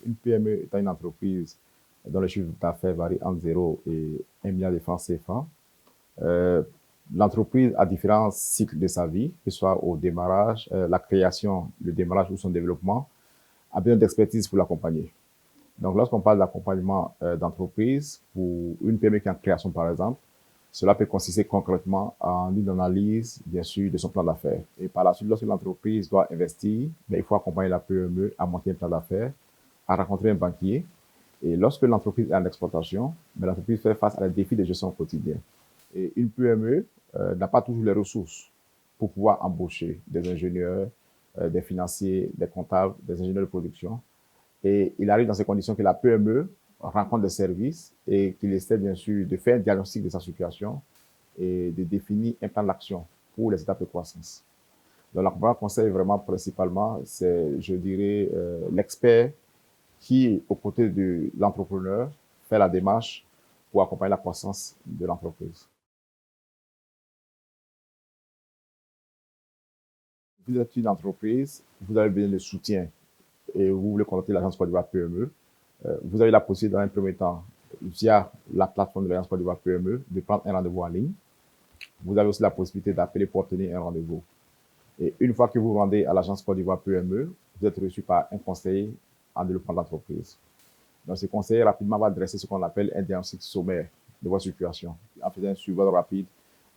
Une PME étant une entreprise dont le chiffre d'affaires varie entre 0 et 1 milliard de francs CFA. Euh, L'entreprise a différents cycles de sa vie, que ce soit au démarrage, la création, le démarrage ou son développement, a besoin d'expertise pour l'accompagner. Donc, lorsqu'on parle d'accompagnement d'entreprise pour une PME qui est en création, par exemple, cela peut consister concrètement en une analyse, bien sûr, de son plan d'affaires. Et par la suite, lorsque l'entreprise doit investir, il faut accompagner la PME à monter un plan d'affaires, à rencontrer un banquier. Et lorsque l'entreprise est en exploitation, l'entreprise fait face à des défis de gestion au quotidien. Et une PME n'a pas toujours les ressources pour pouvoir embaucher des ingénieurs, des financiers, des comptables, des ingénieurs de production. Et il arrive dans ces conditions que la PME rencontre des services et qu'il essaie bien sûr de faire un diagnostic de sa situation et de définir un plan d'action pour les étapes de croissance. Donc l'accompagnement conseil vraiment principalement, c'est, je dirais, l'expert qui, aux côtés de l'entrepreneur, fait la démarche pour accompagner la croissance de l'entreprise. Vous êtes une entreprise, vous avez besoin de soutien et vous voulez contacter l'agence Côte d'Ivoire PME, vous avez la possibilité dans un premier temps, via la plateforme de l'agence Côte d'Ivoire PME, de prendre un rendez-vous en ligne. Vous avez aussi la possibilité d'appeler pour obtenir un rendez-vous. Et une fois que vous rendez à l'agence Côte d'Ivoire PME, vous êtes reçu par un conseiller en développement d'entreprise. Donc, ce conseiller rapidement va dresser ce qu'on appelle un diagnostic sommaire de votre situation, en faisant un suivi rapide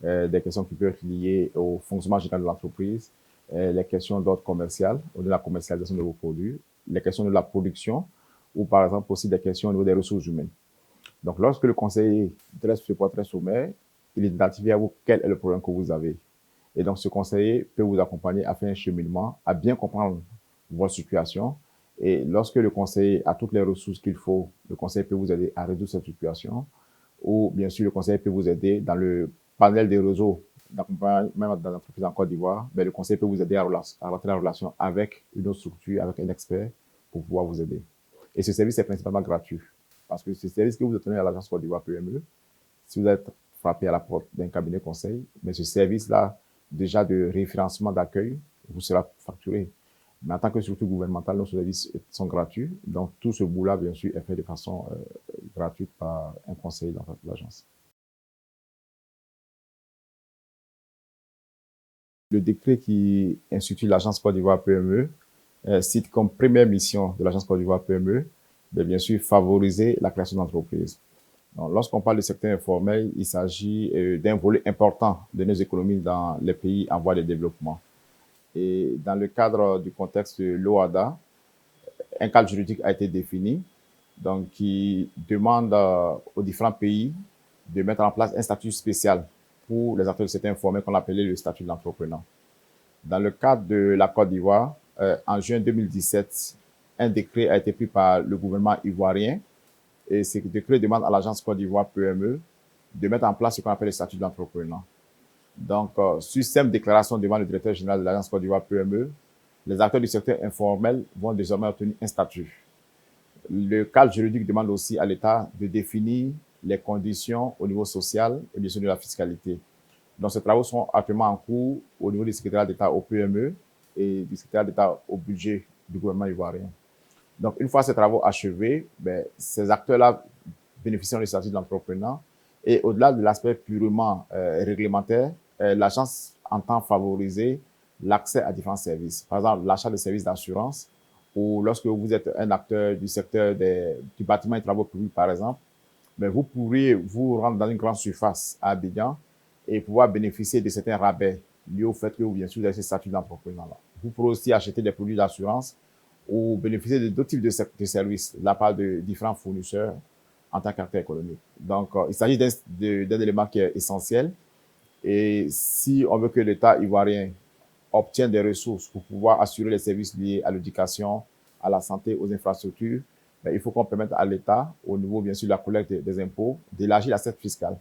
des questions qui peuvent être liées au fonctionnement général de l'entreprise, les questions d'ordre commercial, ou de la commercialisation de vos produits, les questions de la production, ou par exemple aussi des questions au niveau des ressources humaines. Donc, lorsque le conseiller dresse ce portrait sommaire, il identifie à vous quel est le problème que vous avez. Et donc, ce conseiller peut vous accompagner à faire un cheminement, à bien comprendre votre situation. Et lorsque le conseiller a toutes les ressources qu'il faut, le conseiller peut vous aider à résoudre cette situation. Ou bien sûr, le conseiller peut vous aider dans le panel des réseaux d'accompagnement, même dans l'entreprise en Côte d'Ivoire. Le conseiller peut vous aider à rentrer en relation avec une autre structure, avec un expert pour pouvoir vous aider. Et ce service est principalement gratuit. Parce que ce service que vous obtenez à l'agence Côte d'Ivoire PME, si vous êtes frappé à la porte d'un cabinet conseil, mais ce service-là, déjà de référencement d'accueil, vous sera facturé. Mais en tant que structure gouvernementale, nos services sont gratuits. Donc, tout ce bout-là, bien sûr, est fait de façon gratuite par un conseiller dans l'agence. Le décret qui institue l'agence Côte d'Ivoire PME cite comme première mission de l'agence Côte d'Ivoire PME, de bien sûr favoriser la création d'entreprises. Lorsqu'on parle du secteur informel, il s'agit d'un volet important de nos économies dans les pays en voie de développement. Et dans le cadre du contexte de l'OADA, un cadre juridique a été défini, donc qui demande aux différents pays de mettre en place un statut spécial pour les acteurs du secteur informel qu'on appelait le statut de l'entrepreneur. Dans le cadre de la Côte d'Ivoire, en juin 2017, un décret a été pris par le gouvernement ivoirien et ce décret demande à l'agence Côte d'Ivoire PME de mettre en place ce qu'on appelle le statut de l'entrepreneur. Donc, système déclaration devant le directeur général de l'agence Côte d'Ivoire PME, les acteurs du secteur informel vont désormais obtenir un statut. Le cadre juridique demande aussi à l'État de définir les conditions au niveau social et bien sûr de la fiscalité. Donc, ces travaux sont actuellement en cours au niveau du secrétariat d'État au PME et du secrétariat d'État au budget du gouvernement ivoirien. Donc, une fois ces travaux achevés, ces acteurs-là bénéficieront du statut de l'entrepreneur. Et au-delà de l'aspect purement réglementaire, l'agence entend favoriser l'accès à différents services. Par exemple, l'achat de services d'assurance ou lorsque vous êtes un acteur du secteur du bâtiment et travaux publics, par exemple, vous pourriez vous rendre dans une grande surface à Abidjan et pouvoir bénéficier de certains rabais liés au fait que vous, bien sûr, vous avez ce statut d'entrepreneur-là. Vous pourrez aussi acheter des produits d'assurance ou bénéficier d'autres types de services de la part de différents fournisseurs en tant qu'acteur économique. Donc, il s'agit d'un élément qui est essentiel. Et si on veut que l'État ivoirien obtienne des ressources pour pouvoir assurer les services liés à l'éducation, à la santé, aux infrastructures, il faut qu'on permette à l'État, au niveau bien sûr de la collecte des impôts, d'élargir l'assiette fiscale.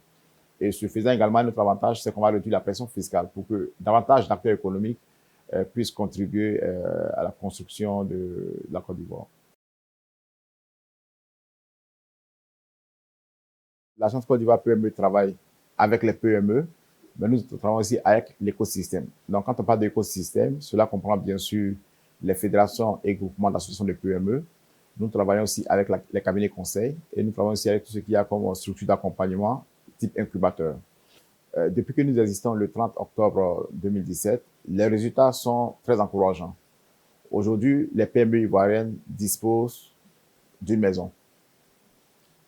Et ce faisant également, notre avantage, c'est qu'on va réduire la pression fiscale pour que davantage d'acteurs économiques puissent contribuer à la construction de la Côte d'Ivoire. L'agence Côte d'Ivoire PME travaille avec les PME, mais nous travaillons aussi avec l'écosystème. Donc, quand on parle d'écosystème, cela comprend bien sûr les fédérations et groupements d'associations de PME, Nous travaillons aussi avec les cabinets conseils et nous travaillons aussi avec tout ce qu'il y a comme structure d'accompagnement type incubateur. Depuis que nous existons le 30 octobre 2017, les résultats sont très encourageants. Aujourd'hui, les PME ivoiriennes disposent d'une maison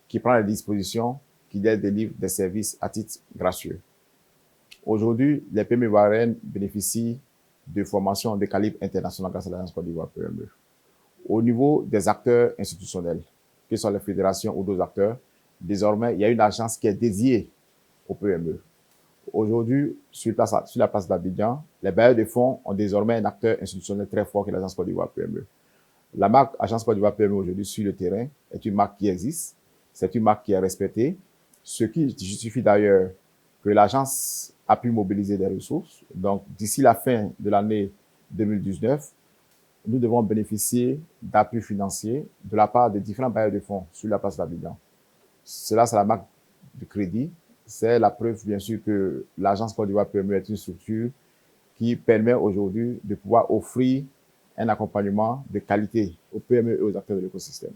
qui prend les dispositions, qui les délivre des services à titre gracieux. Aujourd'hui, les PME ivoiriennes bénéficient de formations de calibre international grâce à l'Agence Côte d'Ivoire PME. Au niveau des acteurs institutionnels, que ce soit les fédérations ou d'autres acteurs, désormais, il y a une agence qui est dédiée aux PME. Aujourd'hui, sur la place d'Abidjan, les bailleurs de fonds ont désormais un acteur institutionnel très fort qui est l'Agence Côte d'Ivoire PME. La marque Agence Côte d'Ivoire PME aujourd'hui sur le terrain est une marque qui existe, c'est une marque qui est respectée, ce qui justifie d'ailleurs que l'agence a pu mobiliser des ressources. Donc, d'ici la fin de l'année 2019, nous devons bénéficier d'appuis financiers de la part de différents bailleurs de fonds sur la place d'Abidjan. Cela, c'est la marque de crédit. C'est la preuve, bien sûr, que l'Agence Côte d'Ivoire PME est une structure qui permet aujourd'hui de pouvoir offrir un accompagnement de qualité aux PME et aux acteurs de l'écosystème.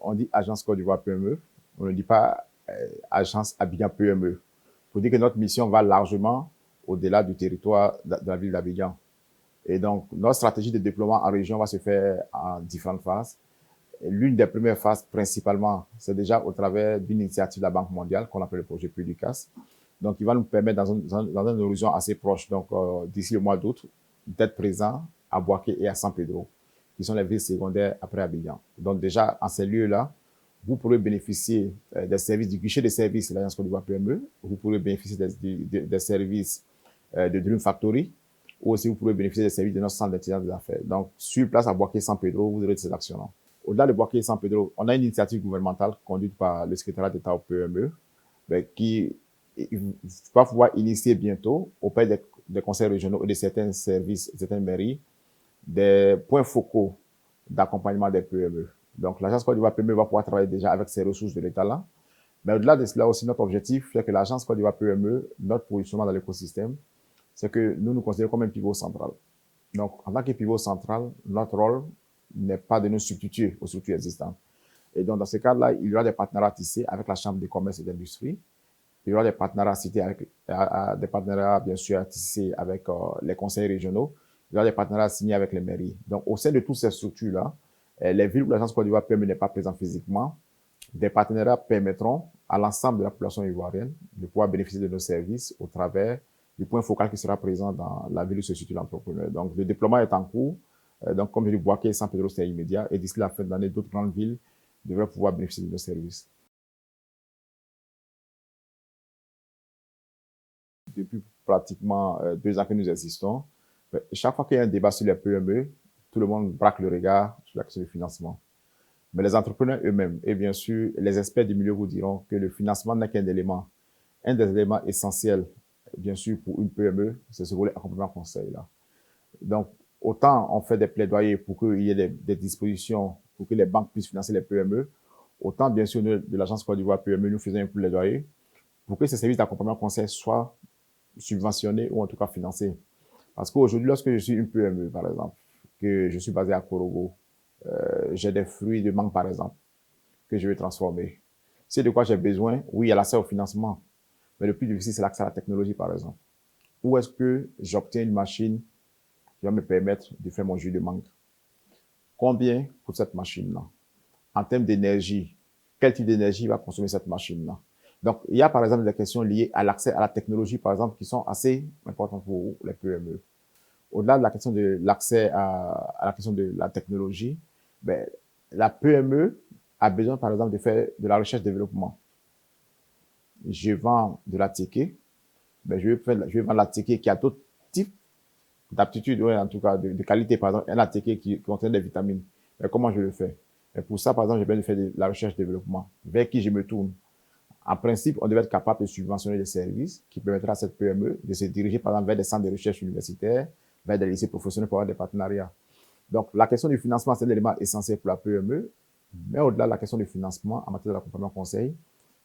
On dit Agence Côte d'Ivoire PME, on ne dit pas Agence Abidjan PME. Pour dire que notre mission va largement au-delà du territoire de la ville d'Abidjan. Et donc, notre stratégie de déploiement en région va se faire en différentes phases. L'une des premières phases, principalement, c'est déjà au travers d'une initiative de la Banque mondiale qu'on appelle le projet PUDICAS. Donc, il va nous permettre, dans un horizon assez proche, donc d'ici le mois d'août, d'être présent à Boaké et à San Pedro, qui sont les villes secondaires après Abidjan. Donc, déjà, en ces lieux-là, vous pourrez bénéficier des services du guichet de services de l'Agence Côte d'Ivoire PME. Vous pourrez bénéficier des services de Dream Factory, ou aussi vous pourrez bénéficier des services de notre centre d'intelligence des affaires. Donc, sur place à Boaké San Pedro, vous aurez ces actions-là. Au-delà de Boaké San Pedro, on a une initiative gouvernementale conduite par le secrétariat d'État au PME, qui va pouvoir initier bientôt auprès des conseils régionaux et de certains services, certaines mairies, des points focaux d'accompagnement des PME. Donc, l'Agence Côte d'Ivoire PME va pouvoir travailler déjà avec ces ressources de l'État là. Mais au-delà de cela aussi, notre objectif, c'est que l'Agence Côte d'Ivoire PME, notre positionnement dans l'écosystème, c'est que nous nous considérons comme un pivot central. Donc, en tant que pivot central, notre rôle n'est pas de nous substituer aux structures existantes. Et donc, dans ce cas-là, il y aura des partenariats tissés avec la Chambre de commerce et d'industrie. Il y aura des partenariats cités avec, des partenariats, bien sûr, tissés avec les conseils régionaux. Il y aura des partenariats signés avec les mairies. Donc, au sein de toutes ces structures-là, les villes où l'Agence Côte d'Ivoire PME n'est pas présente physiquement, des partenariats permettront à l'ensemble de la population ivoirienne de pouvoir bénéficier de nos services au travers du point focal qui sera présent dans la ville où se situe l'entrepreneur. Donc, le déploiement est en cours. Donc, comme je dis, Boaké et San Pedro, c'est immédiat. Et d'ici la fin de l'année, d'autres grandes villes devraient pouvoir bénéficier de nos services. Depuis pratiquement 2 ans que nous existons, chaque fois qu'il y a un débat sur les PME, tout le monde braque le regard sur la question du financement. Mais les entrepreneurs eux-mêmes et bien sûr les experts du milieu vous diront que le financement n'est qu'un élément. Un des éléments essentiels, bien sûr, pour une PME, c'est ce volet accompagnement conseil là. Donc, autant on fait des plaidoyers pour qu'il y ait des dispositions pour que les banques puissent financer les PME, autant bien sûr de l'Agence Côte d'Ivoire PME, nous faisons un plaidoyer pour que ces services d'accompagnement conseil soient subventionnés ou en tout cas financés. Parce qu'aujourd'hui, lorsque je suis une PME, par exemple, que je suis basé à Korogo, j'ai des fruits de mangue, par exemple, que je vais transformer. C'est de quoi j'ai besoin. Oui, il y a l'accès au financement. Mais le plus difficile, c'est l'accès à la technologie, par exemple. Où est-ce que j'obtiens une machine qui va me permettre de faire mon jus de mangue? Combien coûte cette machine-là? En termes d'énergie, quel type d'énergie va consommer cette machine-là? Donc, il y a par exemple des questions liées à l'accès à la technologie, par exemple, qui sont assez importantes pour les PME. Au-delà de la question de l'accès à la question de la technologie, ben, la PME a besoin, par exemple, de faire de la recherche-développement. Je vends de la ticket, ben, je vais vendre la ticket qui a d'autres types d'aptitudes, ouais, en tout cas de qualité. Par exemple, un ticket qui contient des vitamines. Mais comment je le fais? Et pour ça, par exemple, j'ai besoin de faire de la recherche-développement. Vers qui je me tourne? En principe, on devait être capable de subventionner des services qui permettraient à cette PME de se diriger, par exemple, vers des centres de recherche universitaires, vers des lycées professionnels pour avoir des partenariats. Donc, la question du financement, c'est un élément essentiel pour la PME. Mais au-delà de la question du financement, en matière d'accompagnement conseil,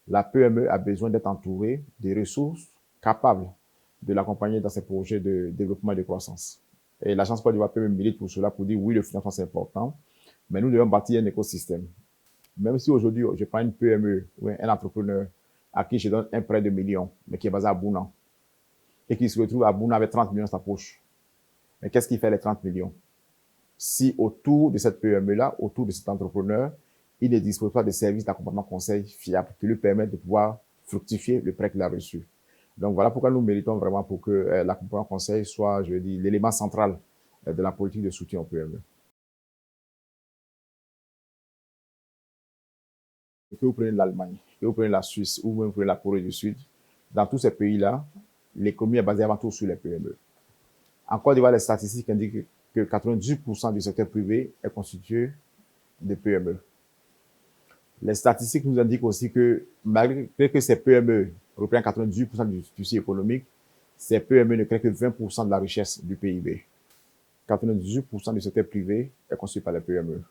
la PME a besoin d'être entourée de ressources capables de l'accompagner dans ses projets de développement et de croissance. Et l'Agence Côte d'Ivoire PME milite pour cela, pour dire oui, le financement c'est important, mais nous devons bâtir un écosystème. Même si aujourd'hui, je prends une PME ou un entrepreneur à qui je donne un prêt de millions, mais qui est basé à Bouna, et qui se retrouve à Bouna avec 30 millions dans sa poche. Mais qu'est-ce qu'il fait les 30 millions? Si autour de cette PME-là, autour de cet entrepreneur, il ne dispose pas de services d'accompagnement conseil fiables qui lui permettent de pouvoir fructifier le prêt qu'il a reçu. Donc voilà pourquoi nous méritons vraiment pour que l'accompagnement conseil soit, je veux dire, l'élément central de la politique de soutien aux PME. Que vous prenez l'Allemagne, que vous prenez la Suisse ou même vous prenez la Corée du Sud, dans tous ces pays-là, l'économie est basée avant tout sur les PME. En Côte d'Ivoire, les statistiques indiquent que 98% du secteur privé est constitué de PME. Les statistiques nous indiquent aussi que malgré que ces PME représentent 98% du tissu économique, ces PME ne créent que 20% de la richesse du PIB. 98% du secteur privé est constitué par les PME.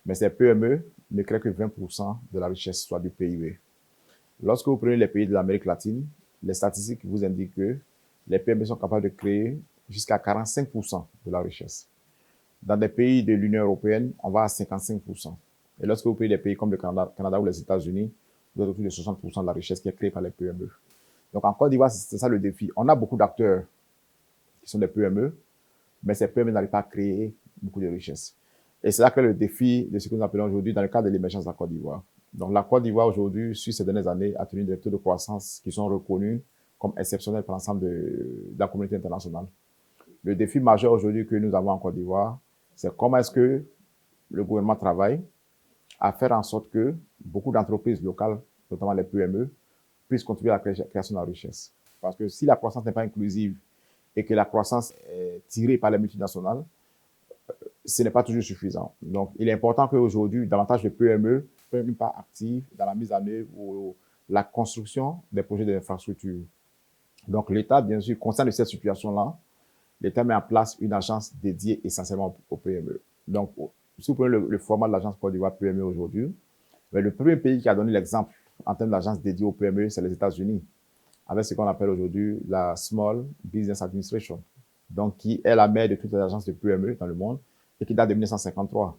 Mais ces PME ne créent que 20% de la richesse, soit du PIB. Lorsque vous prenez les pays de l'Amérique latine, les statistiques vous indiquent que les PME sont capables de créer jusqu'à 45% de la richesse. Dans des pays de l'Union européenne, on va à 55%. Et lorsque vous prenez des pays comme le Canada ou les États-Unis, vous êtes autour de 60% de la richesse qui est créée par les PME. Donc en Côte d'Ivoire, c'est ça le défi. On a beaucoup d'acteurs qui sont des PME, mais ces PME n'arrivent pas à créer beaucoup de richesses. Et c'est là que le défi de ce que nous appelons aujourd'hui dans le cadre de l'émergence de la Côte d'Ivoire. Donc la Côte d'Ivoire aujourd'hui, sur ces dernières années, a tenu des taux de croissance qui sont reconnus comme exceptionnels par l'ensemble de la communauté internationale. Le défi majeur aujourd'hui que nous avons en Côte d'Ivoire, c'est comment est-ce que le gouvernement travaille à faire en sorte que beaucoup d'entreprises locales, notamment les PME, puissent contribuer à la création de la richesse. Parce que si la croissance n'est pas inclusive et que la croissance est tirée par les multinationales, ce n'est pas toujours suffisant. Donc, il est important qu'aujourd'hui, davantage de PME prennent une part active dans la mise en œuvre ou la construction des projets d'infrastructure. Donc, l'État, bien sûr, conscient de cette situation-là, l'État met en place une agence dédiée essentiellement aux PME. Donc, si vous prenez le format de l'agence Côte d'Ivoire PME aujourd'hui, le premier pays qui a donné l'exemple en termes d'agence dédiée aux PME, c'est les États-Unis, avec ce qu'on appelle aujourd'hui la Small Business Administration, donc qui est la mère de toutes les agences de PME dans le monde et qui date de 1953.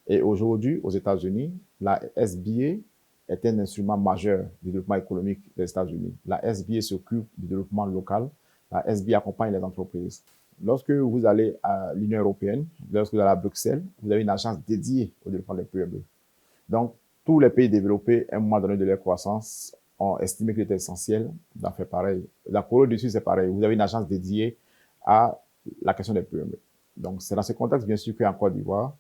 Et aujourd'hui, aux États-Unis, la SBA est un instrument majeur du développement économique des États-Unis. La SBA s'occupe du développement local. La SBA accompagne les entreprises. Lorsque vous allez à l'Union européenne, lorsque vous allez à Bruxelles, vous avez une agence dédiée au développement des PME. Donc, tous les pays développés, à un moment donné de leur croissance, ont estimé qu'il était essentiel d'en faire pareil. La Corée du Sud, c'est pareil. Vous avez une agence dédiée à la question des PME. Donc, c'est dans ce contexte, bien sûr, qu'en Côte d'Ivoire,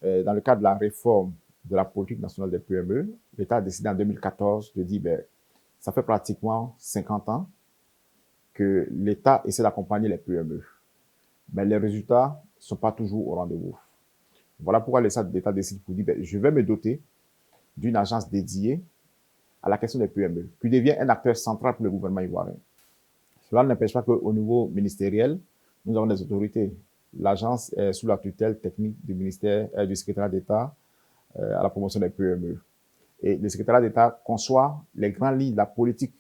dans le cadre de la réforme de la politique nationale des PME, l'État a décidé en 2014 de dire, ça fait pratiquement 50 ans que l'État essaie d'accompagner les PME. Mais les résultats ne sont pas toujours au rendez-vous. Voilà pourquoi l'État décide pour dire, je vais me doter d'une agence dédiée à la question des PME, qui devient un acteur central pour le gouvernement ivoirien. Cela n'empêche pas qu'au niveau ministériel, nous avons des autorités. L'agence est sous la tutelle technique du ministère du secrétariat d'État à la promotion des PME. Et le secrétariat d'État conçoit les grandes lignes de la politique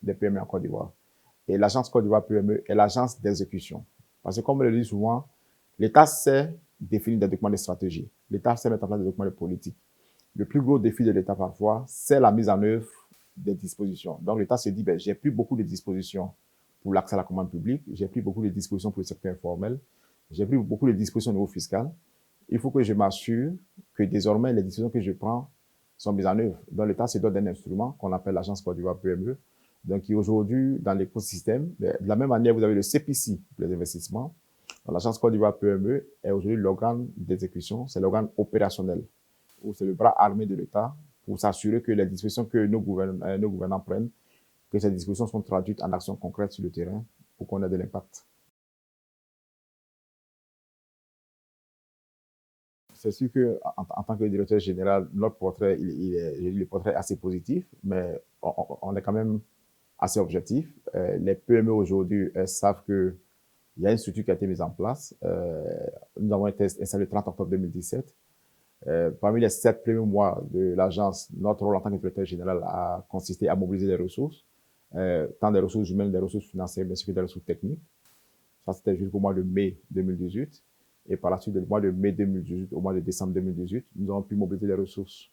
des PME en Côte d'Ivoire. Et l'agence Côte d'Ivoire PME est l'agence d'exécution. Parce que comme on le dit souvent, l'État sait définir des documents de stratégie. L'État sait mettre en place des documents de politique. Le plus gros défi de l'État parfois, c'est la mise en œuvre des dispositions. Donc l'État se dit, j'ai plus beaucoup de dispositions pour l'accès à la commande publique, j'ai pris beaucoup de dispositions pour le secteur informel, j'ai pris beaucoup de dispositions au niveau fiscal. Il faut que je m'assure que désormais les décisions que je prends sont mises en œuvre. Donc l'État se dote d'un instrument qu'on appelle l'agence Côte d'Ivoire PME, donc qui aujourd'hui dans l'écosystème, de la même manière vous avez le CPC pour les investissements. L'agence Côte d'Ivoire PME est aujourd'hui l'organe d'exécution, c'est l'organe opérationnel, ou c'est le bras armé de l'État pour s'assurer que les dispositions que nos gouvernants prennent, que ces dispositions sont traduites en actions concrètes sur le terrain pour qu'on ait de l'impact. C'est sûr que en tant que directeur général, notre portrait, le portrait est assez positif, mais on est quand même assez objectif. Les PME aujourd'hui savent que il y a une structure qui a été mise en place. Nous avons été installés le 30 octobre 2017. Parmi les 7 premiers mois de l'agence, notre rôle en tant que directeur général a consisté à mobiliser les ressources, tant des ressources humaines, des ressources financières, mais aussi des ressources techniques. Ça, c'était jusqu'au mois de mai 2018. Et par la suite, du mois de mai 2018 au mois de décembre 2018, nous avons pu mobiliser les ressources.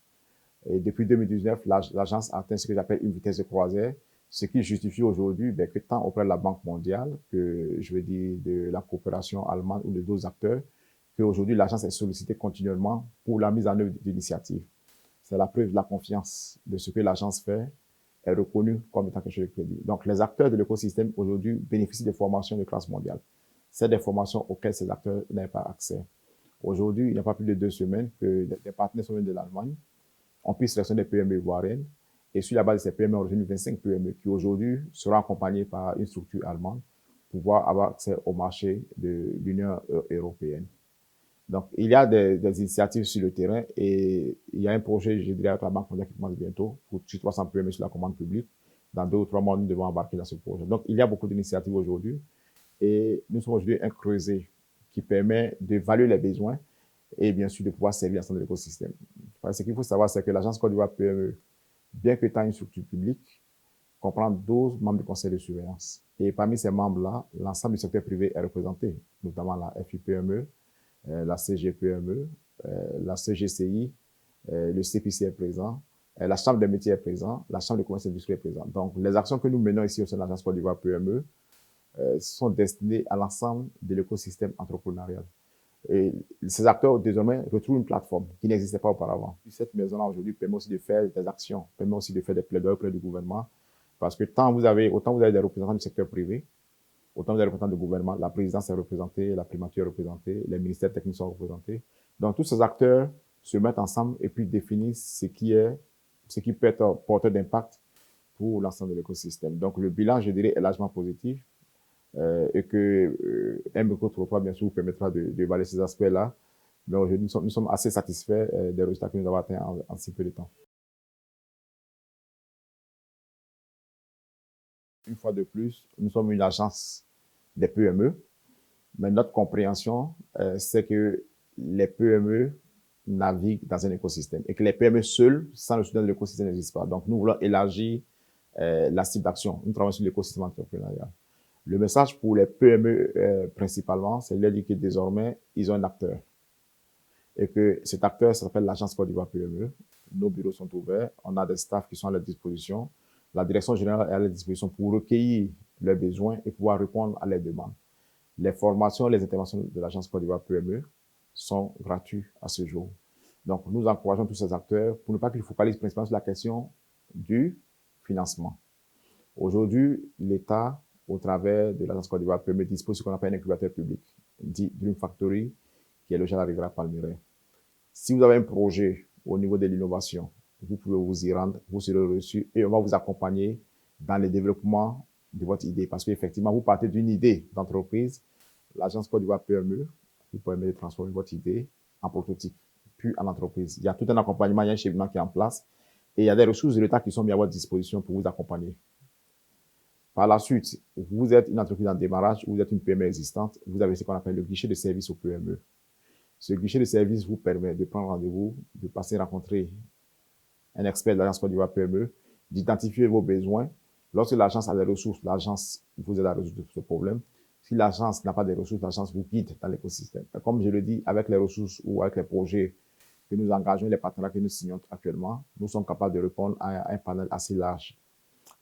Et depuis 2019, l'agence a atteint ce que j'appelle une vitesse de croisière, ce qui justifie aujourd'hui que tant auprès de la Banque mondiale que, je veux dire, de la coopération allemande ou de d'autres acteurs, qu'aujourd'hui, l'agence est sollicitée continuellement pour la mise en œuvre d'initiatives. C'est la preuve de la confiance de ce que l'agence fait est reconnue comme étant quelque chose de crédible. Donc, les acteurs de l'écosystème aujourd'hui bénéficient de formations de classe mondiale. C'est des formations auxquelles ces acteurs n'avaient pas accès. Aujourd'hui, il n'y a pas plus de 2 semaines que des partenaires sont venus de l'Allemagne. On puisse sélectionner des PME ivoiriennes. Et sur la base de ces PME, on retenu 25 PME qui aujourd'hui seront accompagnées par une structure allemande pour pouvoir avoir accès au marché de l'Union européenne. Donc, il y a des initiatives sur le terrain et il y a un projet, je dirais, avec la Banque mondiale qui commence bientôt pour 300 PME sur la commande publique. Dans 2 ou 3 mois, nous devons embarquer dans ce projet. Donc, il y a beaucoup d'initiatives aujourd'hui et nous sommes aujourd'hui un creuset qui permet d'évaluer les besoins et bien sûr de pouvoir servir l'ensemble de l'écosystème. Ce qu'il faut savoir, c'est que l'agence Côte d'Ivoire PME, bien que étant une structure publique, comprend 12 membres du conseil de surveillance. Et parmi ces membres-là, l'ensemble du secteur privé est représenté, notamment la FIPME, la CGPME, la CGCI, le CPC est présent, la Chambre des métiers est présent, la Chambre de commerce et d'industrie est présente. Donc, les actions que nous menons ici au sein de l'agence Côte d'Ivoire PME sont destinées à l'ensemble de l'écosystème entrepreneurial. Et ces acteurs, désormais, retrouvent une plateforme qui n'existait pas auparavant. Cette maison-là, aujourd'hui, permet aussi de faire des actions, permet aussi de faire des plaidoyers auprès du gouvernement, parce que autant vous avez des représentants du secteur privé, autant vous avez des représentants du gouvernement, la présidence est représentée, la primature est représentée, les ministères techniques sont représentés. Donc, tous ces acteurs se mettent ensemble et puis définissent ce qui peut être porteur d'impact pour l'ensemble de l'écosystème. Donc, le bilan, je dirais, est largement positif et que un micro-trottoir, bien sûr, vous permettra de valider ces aspects-là. Mais aujourd'hui, nous sommes assez satisfaits des résultats que nous avons atteints en si peu de temps. Une fois de plus, nous sommes une agence des PME, mais notre compréhension, c'est que les PME naviguent dans un écosystème et que les PME seules, sans le soutien de l'écosystème, n'existent pas. Donc, nous voulons élargir la cible d'action. Nous travaillons sur l'écosystème entrepreneurial. Le message pour les PME principalement, c'est de dire que désormais, ils ont un acteur. Et que cet acteur s'appelle l'agence Côte d'Ivoire PME. Nos bureaux sont ouverts. On a des staffs qui sont à leur disposition. La direction générale est à leur disposition pour recueillir leurs besoins et pouvoir répondre à leurs demandes. Les formations, les interventions de l'agence Côte d'Ivoire PME sont gratuites à ce jour. Donc, nous encourageons tous ces acteurs pour ne pas qu'ils focalisent principalement sur la question du financement. Aujourd'hui, l'État, au travers de l'agence Côte d'Ivoire PME, dispose de ce qu'on appelle un incubateur public, dit Dream Factory, qui est logé à la Riviera Palmeraie. Si vous avez un projet au niveau de l'innovation, vous pouvez vous y rendre, vous serez reçu et on va vous accompagner dans le développement de votre idée. Parce qu'effectivement, vous partez d'une idée d'entreprise, l'agence Côte d'Ivoire PME vous permet de transformer votre idée en prototype, puis en entreprise. Il y a tout un accompagnement, il y a un cheminement qui est en place et il y a des ressources de l'État qui sont mises à votre disposition pour vous accompagner. Par la suite, vous êtes une entreprise en démarrage ou vous êtes une PME existante, vous avez ce qu'on appelle le guichet de service aux PME. Ce guichet de service vous permet de prendre rendez-vous, de passer rencontrer un expert de l'agence Côte d'Ivoire PME, d'identifier vos besoins. Lorsque l'agence a des ressources, l'agence vous aide à résoudre ce problème. Si l'agence n'a pas de ressources, l'agence vous guide dans l'écosystème. Comme je le dis, avec les ressources ou avec les projets que nous engageons, les partenaires que nous signons actuellement, nous sommes capables de répondre à un panel assez large.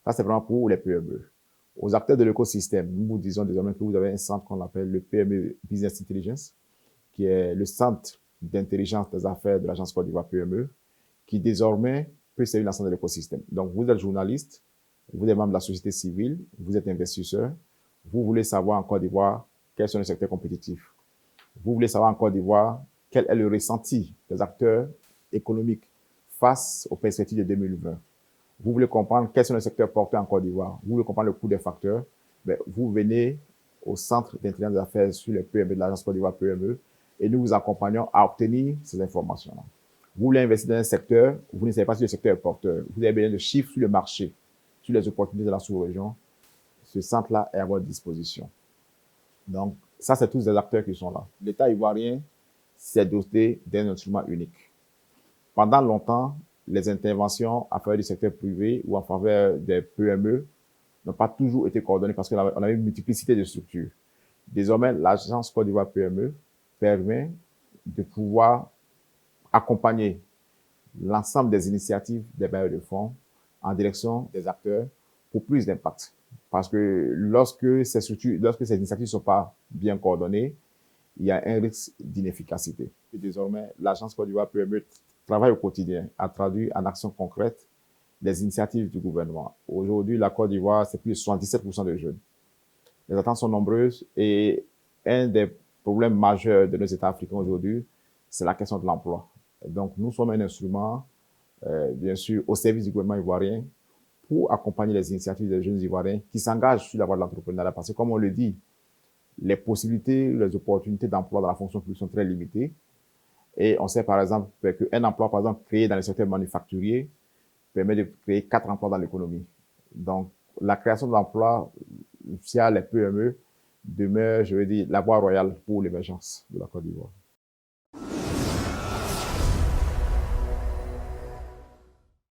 Ça, c'est vraiment pour les PME. Aux acteurs de l'écosystème, nous vous disons désormais que vous avez un centre qu'on appelle le PME Business Intelligence, qui est le centre d'intelligence des affaires de l'agence Côte d'Ivoire PME, qui désormais peut servir l'ensemble de l'écosystème. Donc, vous êtes journaliste, vous êtes membre de la société civile, vous êtes investisseur, vous voulez savoir en Côte d'Ivoire quels sont les secteurs compétitifs. Vous voulez savoir en Côte d'Ivoire quel est le ressenti des acteurs économiques face aux perspectives de 2020. Vous voulez comprendre quels sont les secteurs portés en Côte d'Ivoire. Vous voulez comprendre le coût des facteurs. Vous venez au centre d'intelligence des affaires sur les PME de l'agence Côte d'Ivoire PME et nous vous accompagnons à obtenir ces informations-là. Vous voulez investir dans un secteur, vous ne savez pas si le secteur est porteur. Vous avez besoin de chiffres sur le marché, sur les opportunités de la sous-région. Ce centre-là est à votre disposition. Donc, ça, c'est tous des acteurs qui sont là. L'État ivoirien s'est doté d'un instrument unique. Pendant longtemps, les interventions en faveur du secteur privé ou en faveur des PME n'ont pas toujours été coordonnées parce qu'on avait une multiplicité de structures. Désormais, l'agence Côte d'Ivoire PME permet de pouvoir accompagner l'ensemble des initiatives des bailleurs de fonds en direction des acteurs pour plus d'impact. Parce que lorsque ces initiatives ne sont pas bien coordonnées, il y a un risque d'inefficacité. Et désormais, l'agence Côte d'Ivoire PME travaille au quotidien à traduire en actions concrètes les initiatives du gouvernement. Aujourd'hui, la Côte d'Ivoire, c'est plus de 77% de jeunes. Les attentes sont nombreuses et un des problèmes majeurs de nos États africains aujourd'hui, c'est la question de l'emploi. Donc, nous sommes un instrument, bien sûr, au service du gouvernement ivoirien pour accompagner les initiatives des jeunes Ivoiriens qui s'engagent sur la voie de l'entrepreneuriat. Parce que, comme on le dit, les possibilités, les opportunités d'emploi dans la fonction publique sont très limitées. Et on sait, par exemple, qu'un emploi, par exemple, créé dans le secteur manufacturier permet de créer 4 emplois dans l'économie. Donc, la création d'emplois via les PME demeure, je veux dire, la voie royale pour l'émergence de la Côte d'Ivoire.